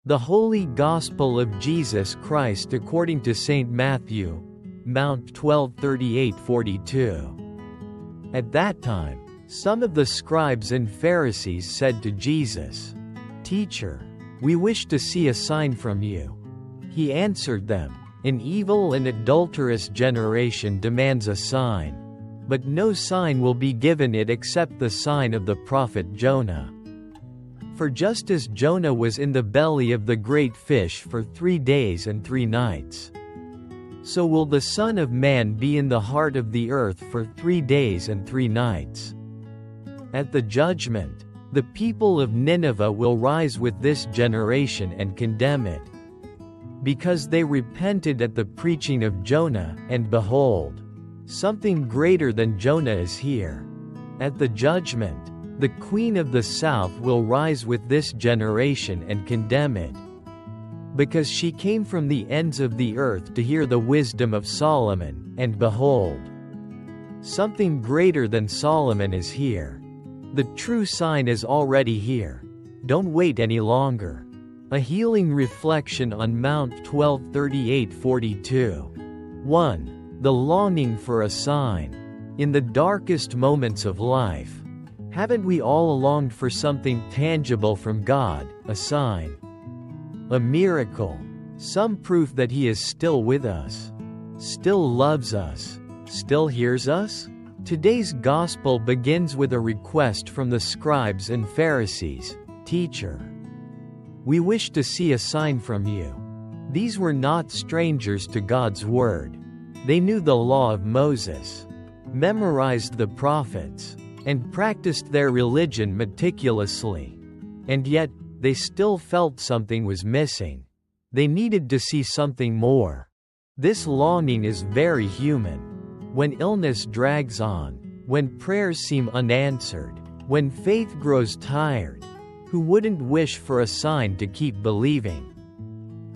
The Holy Gospel of Jesus Christ according to St. Matthew, Mount 12:38-42. At that time, some of the scribes and Pharisees said to Jesus, "Teacher, we wish to see a sign from you." He answered them, "An evil and adulterous generation demands a sign, but no sign will be given it except the sign of the prophet Jonah. For just as Jonah was in the belly of the great fish for 3 days and 3 nights, so will the Son of Man be in the heart of the earth for 3 days and 3 nights. At the judgment, the people of Nineveh will rise with this generation and condemn it, because they repented at the preaching of Jonah, and behold, something greater than Jonah is here. At the judgment, the queen of the south will rise with this generation and condemn it, because she came from the ends of the earth to hear the wisdom of Solomon, and behold, something greater than Solomon is here. The true sign is already here. Don't wait any longer." A healing reflection on Mount 12:38-42. 1. The longing for a sign. In the darkest moments of life, haven't we all longed for something tangible from God, a sign, a miracle, some proof that He is still with us, still loves us, still hears us? Today's gospel begins with a request from the scribes and Pharisees, "Teacher, we wish to see a sign from you." These were not strangers to God's word. They knew the law of Moses, memorized the prophets, and practiced their religion meticulously. And yet, they still felt something was missing. They needed to see something more. This longing is very human. When illness drags on, when prayers seem unanswered, when faith grows tired, who wouldn't wish for a sign to keep believing,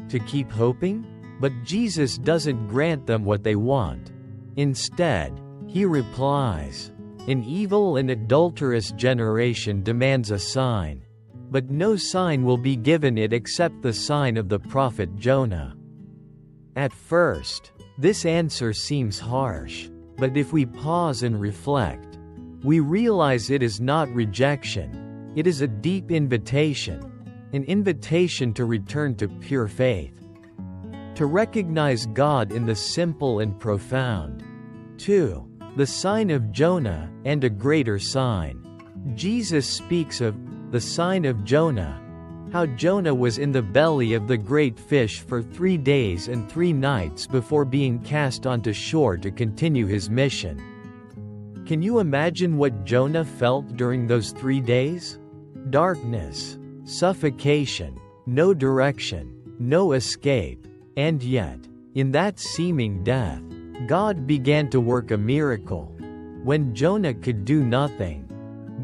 to keep hoping? But Jesus doesn't grant them what they want. Instead, He replies, "An evil and adulterous generation demands a sign, but no sign will be given it except the sign of the prophet Jonah." At first, this answer seems harsh, but if we pause and reflect, we realize it is not rejection. It is a deep invitation, an invitation to return to pure faith, to recognize God in the simple and profound. 2. The sign of Jonah, and a greater sign. Jesus speaks of the sign of Jonah, how Jonah was in the belly of the great fish for 3 days and 3 nights before being cast onto shore to continue his mission. Can you imagine what Jonah felt during those 3 days? Darkness, suffocation, no direction, no escape. And yet, in that seeming death, God began to work a miracle. When Jonah could do nothing,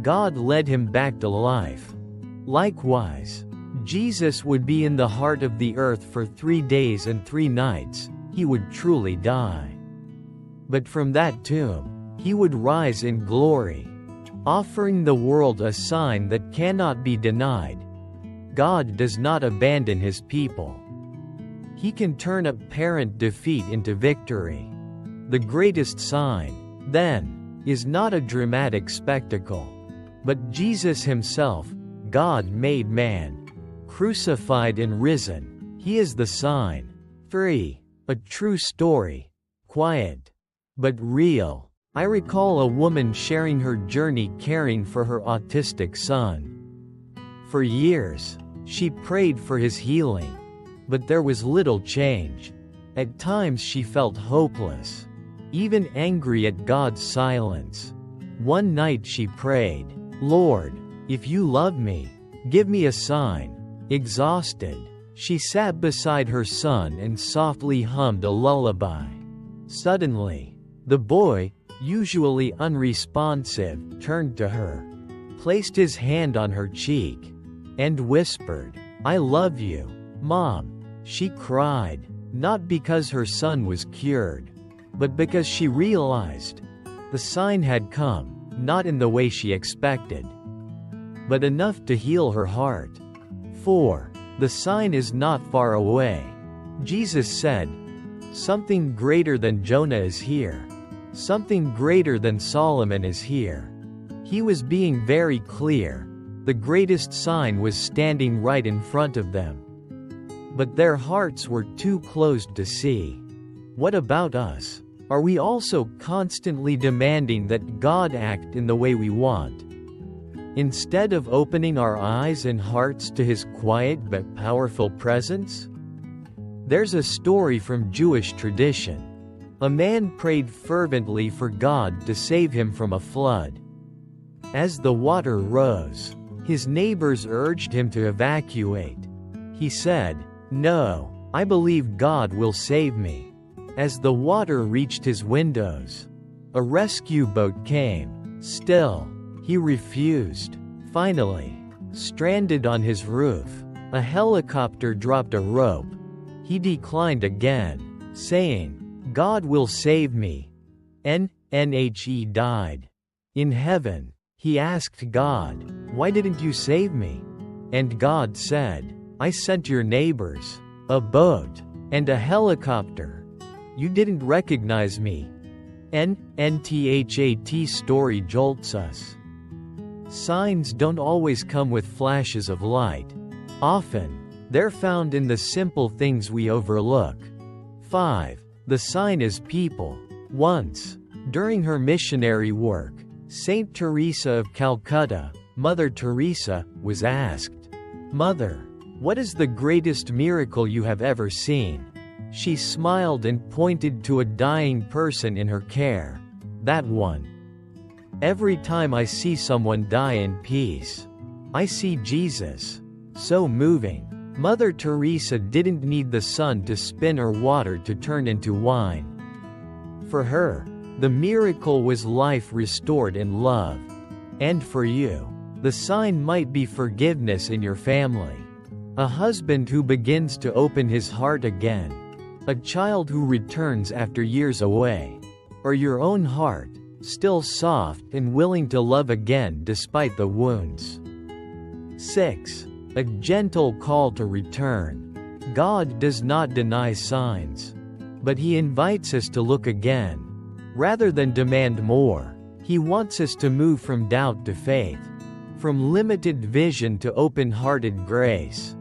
God led him back to life. Likewise, Jesus would be in the heart of the earth for 3 days and 3 nights. He would truly die. But from that tomb, He would rise in glory, offering the world a sign that cannot be denied. God does not abandon His people. He can turn apparent defeat into victory. The greatest sign, then, is not a dramatic spectacle, but Jesus Himself, God made man, crucified and risen. He is the sign. 3. A true story. Quiet, but real. I recall a woman sharing her journey caring for her autistic son. For years, she prayed for his healing, but there was little change. At times she felt hopeless, even angry at God's silence. One night she prayed, "Lord, if you love me, give me a sign." Exhausted, she sat beside her son and softly hummed a lullaby. Suddenly, the boy, usually unresponsive, turned to her, placed his hand on her cheek, and whispered, "I love you, Mom." She cried, not because her son was cured, but because she realized the sign had come, not in the way she expected, but enough to heal her heart. 4. The sign is not far away. Jesus said, "Something greater than Jonah is here. Something greater than Solomon is here." He was being very clear. The greatest sign was standing right in front of them. But their hearts were too closed to see. What about us? Are we also constantly demanding that God act in the way we want, instead of opening our eyes and hearts to His quiet but powerful presence? There's a story from Jewish tradition. A man prayed fervently for God to save him from a flood. As the water rose, his neighbors urged him to evacuate. He said, "No, I believe God will save me." As the water reached his windows, a rescue boat came. Still, he refused. Finally, stranded on his roof, a helicopter dropped a rope. He declined again, saying, "God will save me." He died. In heaven, he asked God, "Why didn't you save me?" And God said, "I sent your neighbors, a boat, and a helicopter. You didn't recognize me." That story jolts us. Signs don't always come with flashes of light. Often, they're found in the simple things we overlook. 5. The sign is people. Once, during her missionary work, Saint Teresa of Calcutta, Mother Teresa, was asked, "Mother, what is the greatest miracle you have ever seen?" She smiled and pointed to a dying person in her care. "That one. Every time I see someone die in peace, I see Jesus." So moving. Mother Teresa didn't need the sun to spin or water to turn into wine. For her, the miracle was life restored in love. And for you, the sign might be forgiveness in your family. A husband who begins to open his heart again. A child who returns after years away. Or your own heart, still soft and willing to love again despite the wounds. 6. A gentle call to return. God does not deny signs, but He invites us to look again. Rather than demand more, He wants us to move from doubt to faith, from limited vision to open-hearted grace.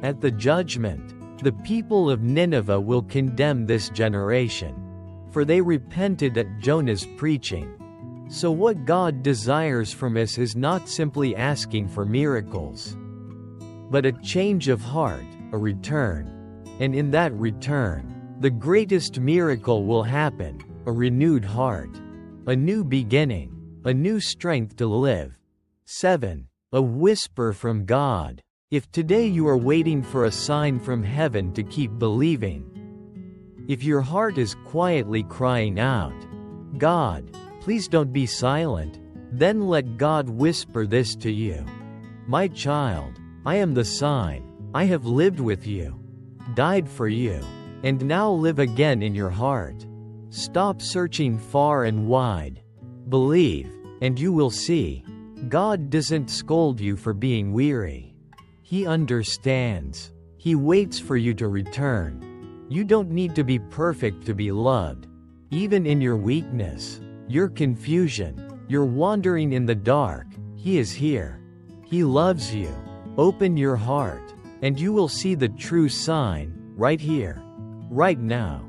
At the judgment, the people of Nineveh will condemn this generation, for they repented at Jonah's preaching. So what God desires from us is not simply asking for miracles, but a change of heart, a return. And in that return, the greatest miracle will happen, a renewed heart, a new beginning, a new strength to live. 7. A whisper from God. If today you are waiting for a sign from heaven to keep believing, if your heart is quietly crying out, "God, please don't be silent," then let God whisper this to you. "My child, I am the sign. I have lived with you, died for you, and now live again in your heart. Stop searching far and wide. Believe, and you will see." God doesn't scold you for being weary. He understands. He waits for you to return. You don't need to be perfect to be loved. Even in your weakness, your confusion, your wandering in the dark, He is here. He loves you. Open your heart, and you will see the true sign, right here, right now.